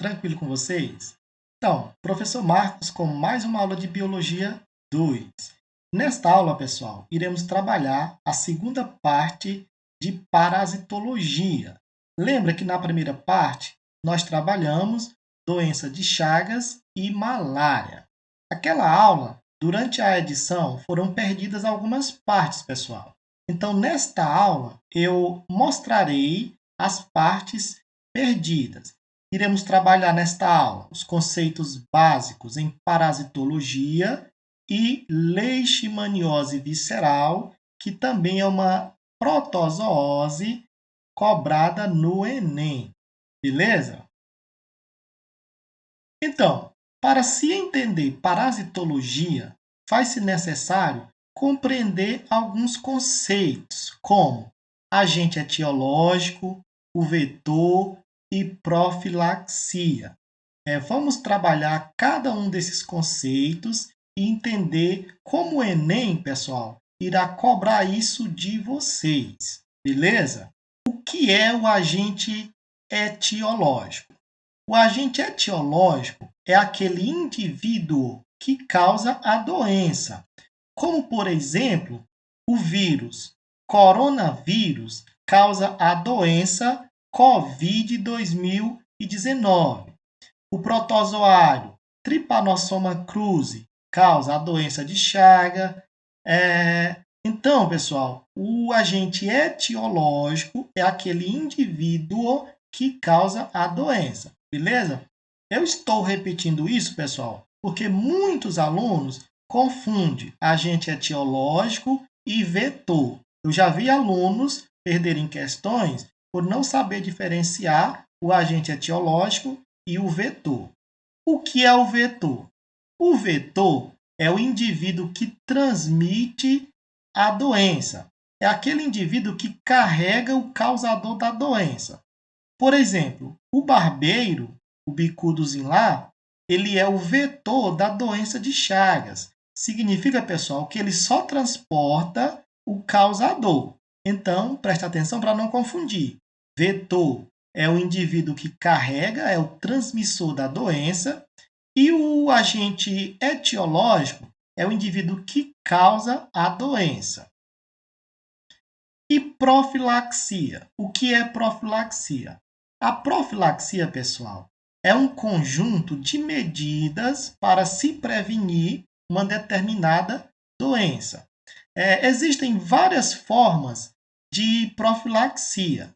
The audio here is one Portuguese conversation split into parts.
Tranquilo com vocês? Então, professor Marcos com mais uma aula de Biologia 2. Nesta aula, pessoal, iremos trabalhar a segunda parte de parasitologia. Lembra que na primeira parte nós trabalhamos doença de Chagas e malária. Aquela aula, durante a edição, foram perdidas algumas partes, pessoal. Então, nesta aula, eu mostrarei as partes perdidas. Iremos trabalhar nesta aula os conceitos básicos em parasitologia e leishmaniose visceral, que também é uma protozoose cobrada no Enem. Beleza? Então, para se entender parasitologia, faz-se necessário compreender alguns conceitos, como agente etiológico, o vetor e profilaxia. Vamos trabalhar cada um desses conceitos e entender como o Enem, pessoal, irá cobrar isso de vocês, beleza? O que é o agente etiológico? O agente etiológico é aquele indivíduo que causa a doença, como, por exemplo, o vírus. Coronavírus causa a doença COVID-2019. O protozoário Trypanosoma cruzi causa a doença de Chagas. Então, pessoal, o agente etiológico é aquele indivíduo que causa a doença, beleza? Eu estou repetindo isso, pessoal, porque muitos alunos confundem agente etiológico e vetor. Eu já vi alunos perderem questões por não saber diferenciar o agente etiológico e o vetor. O que é o vetor? O vetor é o indivíduo que transmite a doença. É aquele indivíduo que carrega o causador da doença. Por exemplo, o barbeiro, o bicudozinho lá, ele é o vetor da doença de Chagas. Significa, pessoal, que ele só transporta o causador. Então, preste atenção para não confundir. Vetor é o indivíduo que carrega, é o transmissor da doença, e o agente etiológico é o indivíduo que causa a doença. E profilaxia? O que é profilaxia? A profilaxia, pessoal, é um conjunto de medidas para se prevenir uma determinada doença. Existem várias formas de profilaxia.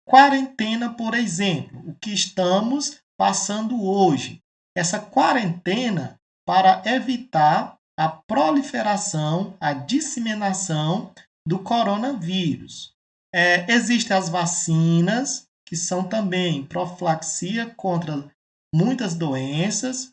Quarentena, por exemplo, o que estamos passando hoje. Essa quarentena para evitar a proliferação, a disseminação do coronavírus. Existem as vacinas, que são também profilaxia contra muitas doenças.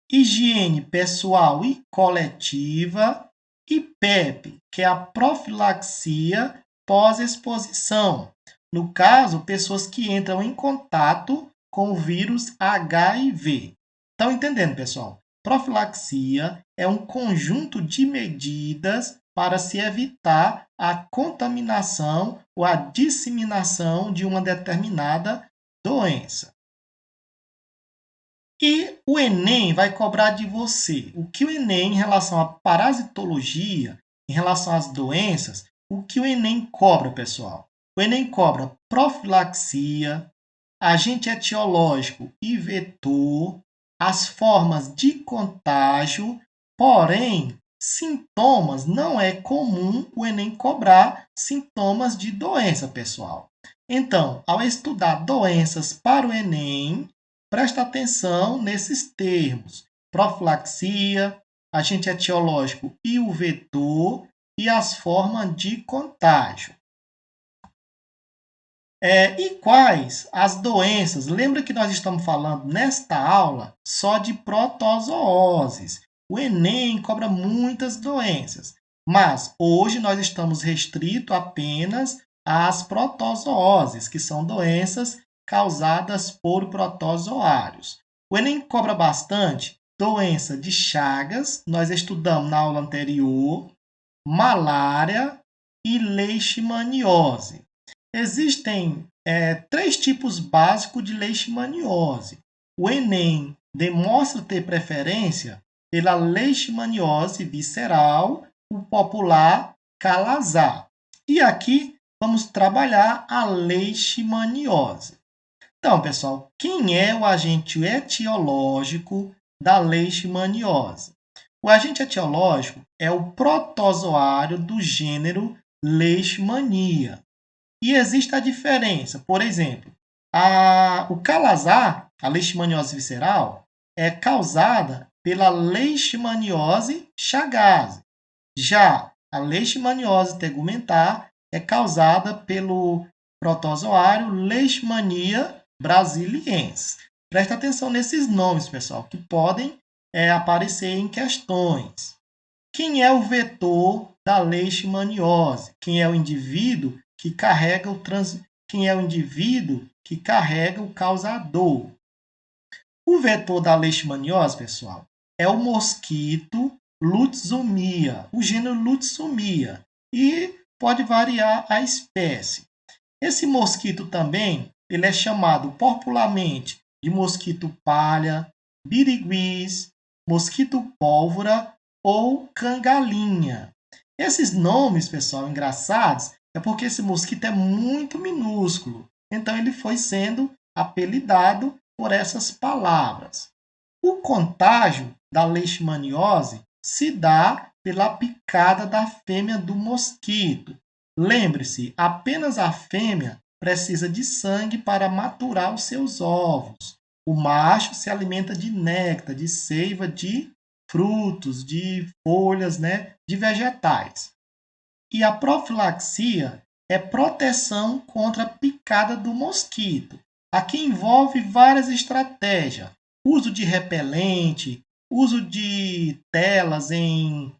Higiene pessoal e coletiva. E PEP, que é a profilaxia pós-exposição. No caso, pessoas que entram em contato com o vírus HIV. Estão entendendo, pessoal? Profilaxia é um conjunto de medidas para se evitar a contaminação ou a disseminação de uma determinada doença. E o Enem vai cobrar de você. O que o Enem, em relação à parasitologia, em relação às doenças, o que o Enem cobra, pessoal? O Enem cobra profilaxia, agente etiológico e vetor, as formas de contágio, porém, sintomas, não é comum o Enem cobrar sintomas de doença, pessoal. Então, ao estudar doenças para o Enem, presta atenção nesses termos: profilaxia, agente etiológico e o vetor, e as formas de contágio. E quais as doenças? Lembra que nós estamos falando nesta aula só de protozooses. O Enem cobra muitas doenças, mas hoje nós estamos restritos apenas às protozooses, que são doenças causadas por protozoários. O Enem cobra bastante doença de Chagas, nós estudamos na aula anterior, malária e leishmaniose. Existem três tipos básicos de leishmaniose. O Enem demonstra ter preferência pela leishmaniose visceral, o popular calazar. E aqui vamos trabalhar a leishmaniose. Então, pessoal, quem é o agente etiológico da leishmaniose? O agente etiológico é o protozoário do gênero Leishmania. E existe a diferença. Por exemplo, o calazar, a leishmaniose visceral, é causada pela leishmaniose chagas. Já a leishmaniose tegumentar é causada pelo protozoário Leishmania brasiliensis. Presta atenção nesses nomes, pessoal, que podem aparecer em questões. Quem é o vetor da leishmaniose? Quem é o indivíduo que carrega quem é o indivíduo que carrega o causador? O vetor da leishmaniose, pessoal, é o mosquito Lutzumia, o gênero Lutzumia, e pode variar a espécie. Esse mosquito também, ele é chamado popularmente de mosquito palha, biriguis, mosquito pólvora ou cangalinha. Esses nomes, pessoal, engraçados, é porque esse mosquito é muito minúsculo. Então ele foi sendo apelidado por essas palavras. O contágio da leishmaniose se dá pela picada da fêmea do mosquito. Lembre-se, apenas a fêmea precisa de sangue para maturar os seus ovos. O macho se alimenta de néctar, de seiva de frutos, de folhas, de vegetais. E a profilaxia é proteção contra a picada do mosquito. Aqui envolve várias estratégias: uso de repelente, uso de telas em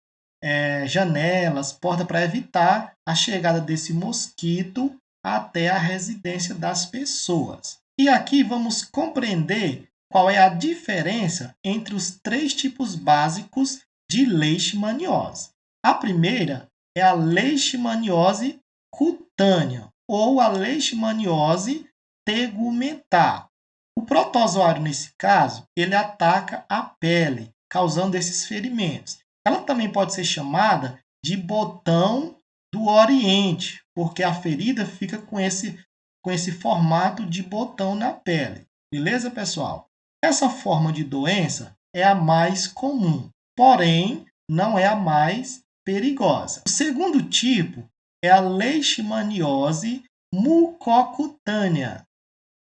janelas, porta para evitar a chegada desse mosquito até a residência das pessoas. E aqui vamos compreender qual é a diferença entre os três tipos básicos de leishmaniose. A primeira é a leishmaniose cutânea ou a leishmaniose tegumentar. O protozoário, nesse caso, ele ataca a pele, causando esses ferimentos. Ela também pode ser chamada de botão do Oriente, porque a ferida fica com esse formato de botão na pele. Beleza, pessoal? Essa forma de doença é a mais comum, porém não é a mais perigosa. O segundo tipo é a leishmaniose mucocutânea.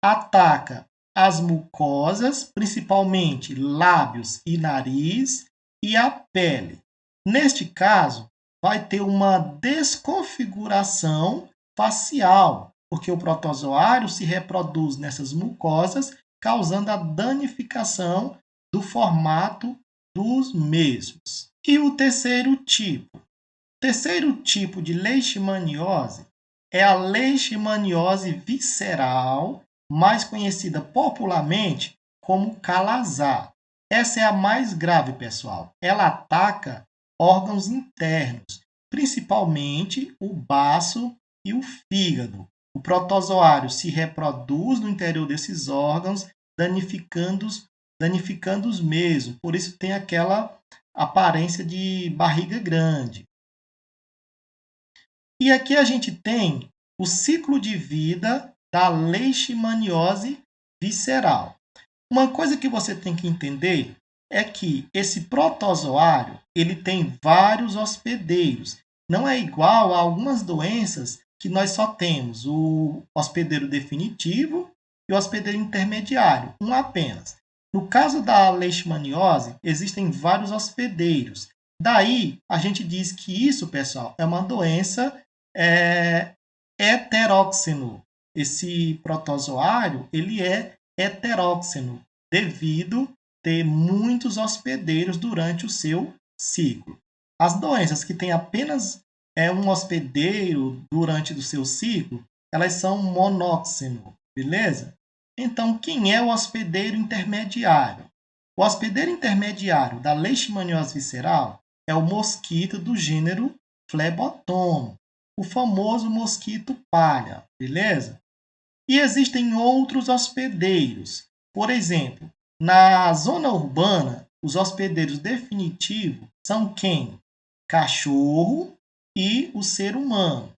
Ataca as mucosas, principalmente lábios e nariz, e a pele. Neste caso, vai ter uma desconfiguração facial, porque o protozoário se reproduz nessas mucosas, causando a danificação do formato dos mesmos. E o terceiro tipo? O terceiro tipo de leishmaniose é a leishmaniose visceral, mais conhecida popularmente como calazar. Essa é a mais grave, pessoal. Ela ataca órgãos internos, principalmente o baço e o fígado. O protozoário se reproduz no interior desses órgãos, danificando-os mesmo. Por isso tem aquela aparência de barriga grande. E aqui a gente tem o ciclo de vida da leishmaniose visceral. Uma coisa que você tem que entender é que esse protozoário ele tem vários hospedeiros. Não é igual a algumas doenças que nós só temos o hospedeiro definitivo e o hospedeiro intermediário, um apenas. No caso da leishmaniose, existem vários hospedeiros. Daí, a gente diz que isso, pessoal, é uma doença heteróxeno. Esse protozoário ele é heteróxeno, devido ter muitos hospedeiros durante o seu ciclo. As doenças que têm apenas um hospedeiro durante o seu ciclo, elas são monóxeno, beleza? Então, quem é o hospedeiro intermediário? O hospedeiro intermediário da leishmaniose visceral é o mosquito do gênero Phlebotomo, o famoso mosquito palha, beleza? E existem outros hospedeiros. Por exemplo, na zona urbana, os hospedeiros definitivos são quem? Cachorro e o ser humano.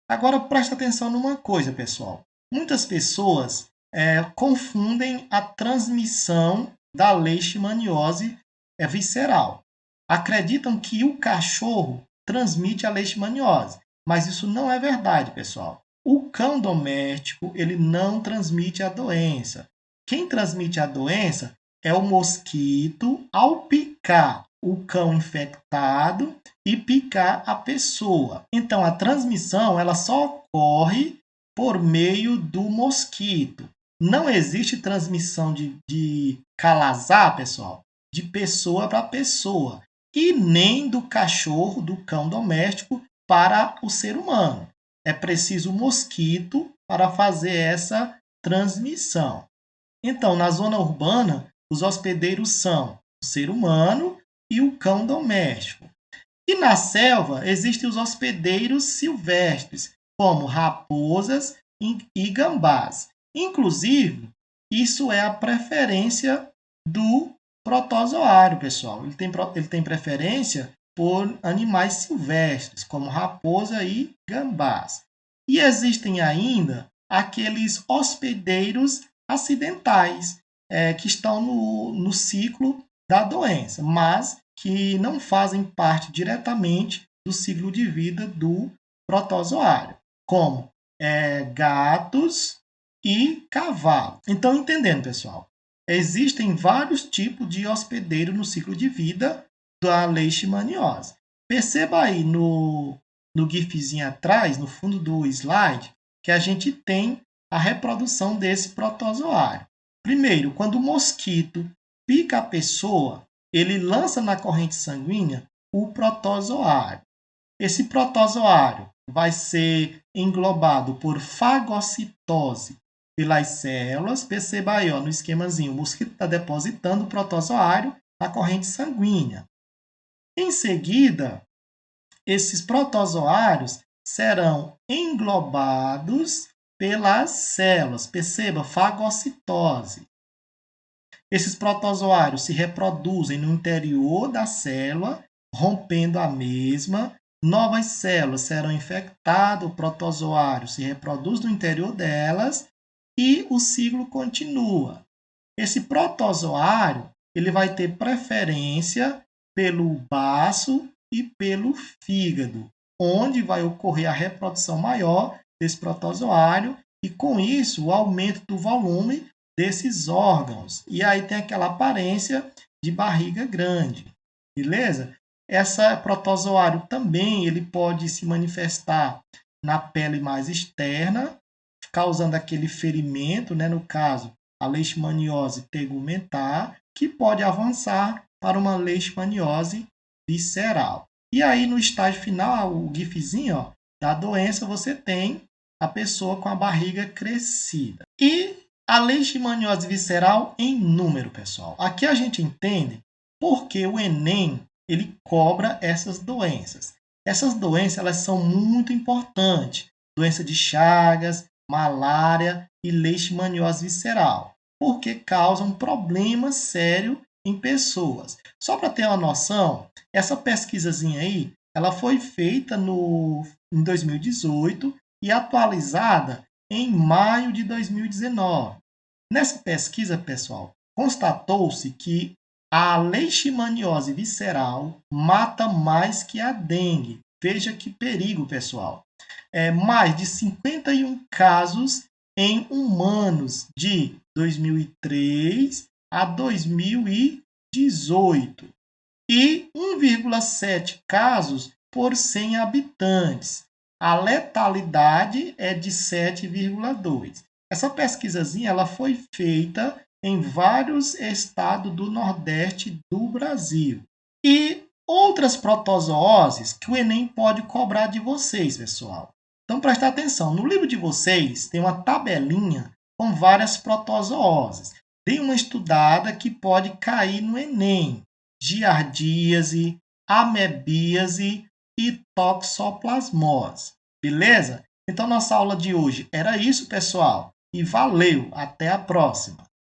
Agora presta atenção numa coisa, pessoal. Muitas pessoas confundem a transmissão da leishmaniose visceral. Acreditam que o cachorro transmite a leishmaniose, mas isso não é verdade, pessoal. O cão doméstico, ele não transmite a doença. Quem transmite a doença é o mosquito ao picar o cão infectado e picar a pessoa. Então, a transmissão ela só ocorre por meio do mosquito. Não existe transmissão de calazar, pessoal, de pessoa para pessoa. E nem do cachorro, do cão doméstico, para o ser humano. É preciso mosquito para fazer essa transmissão. Então, na zona urbana, os hospedeiros são o ser humano e o cão doméstico. E na selva existem os hospedeiros silvestres, como raposas e gambás. Inclusive, isso é a preferência do protozoário, pessoal. Ele tem preferência por animais silvestres, como raposa e gambás. E existem ainda aqueles hospedeiros acidentais, que estão no ciclo da doença, mas que não fazem parte diretamente do ciclo de vida do protozoário, como gatos e cavalos. Então, entendendo, pessoal, existem vários tipos de hospedeiro no ciclo de vida da leishmaniose. Perceba aí no gifzinho atrás, no fundo do slide, que a gente tem a reprodução desse protozoário. Primeiro, quando o mosquito pica a pessoa, ele lança na corrente sanguínea o protozoário. Esse protozoário vai ser englobado por fagocitose pelas células. Perceba aí, ó, no esquemazinho, o mosquito está depositando o protozoário na corrente sanguínea. Em seguida, esses protozoários serão englobados pelas células. Perceba, fagocitose. Esses protozoários se reproduzem no interior da célula, rompendo a mesma. Novas células serão infectadas, o protozoário se reproduz no interior delas e o ciclo continua. Esse protozoário ele vai ter preferência pelo baço e pelo fígado, onde vai ocorrer a reprodução maior desse protozoário e, com isso, o aumento do volume desses órgãos. E aí tem aquela aparência de barriga grande, beleza? Essa protozoário também ele pode se manifestar na pele mais externa, causando aquele ferimento, né, no caso, a leishmaniose tegumentar, que pode avançar para uma leishmaniose visceral. E aí, no estágio final, o gifzinho ó, da doença, você tem a pessoa com a barriga crescida. E a leishmaniose visceral em número, pessoal. Aqui a gente entende porque o Enem ele cobra essas doenças. Essas doenças elas são muito importantes. Doença de Chagas, malária e leishmaniose visceral, porque causam problema sério em pessoas. Só para ter uma noção, essa pesquisazinha aí, ela foi feita em 2018 e atualizada em maio de 2019. Nessa pesquisa, pessoal, constatou-se que a leishmaniose visceral mata mais que a dengue. Veja que perigo, pessoal. Mais de 51 casos em humanos de 2003 a 2018 e 1,7 casos por 100 habitantes. A letalidade é de 7,2. Essa pesquisazinha ela foi feita em vários estados do Nordeste do Brasil. E outras protozooses que o Enem pode cobrar de vocês, pessoal. Então, prestar atenção. No livro de vocês tem uma tabelinha com várias protozooses. Tem uma estudada que pode cair no Enem. Giardíase, amebíase e toxoplasmose. Beleza? Então, nossa aula de hoje era isso, pessoal. e valeu, até a próxima!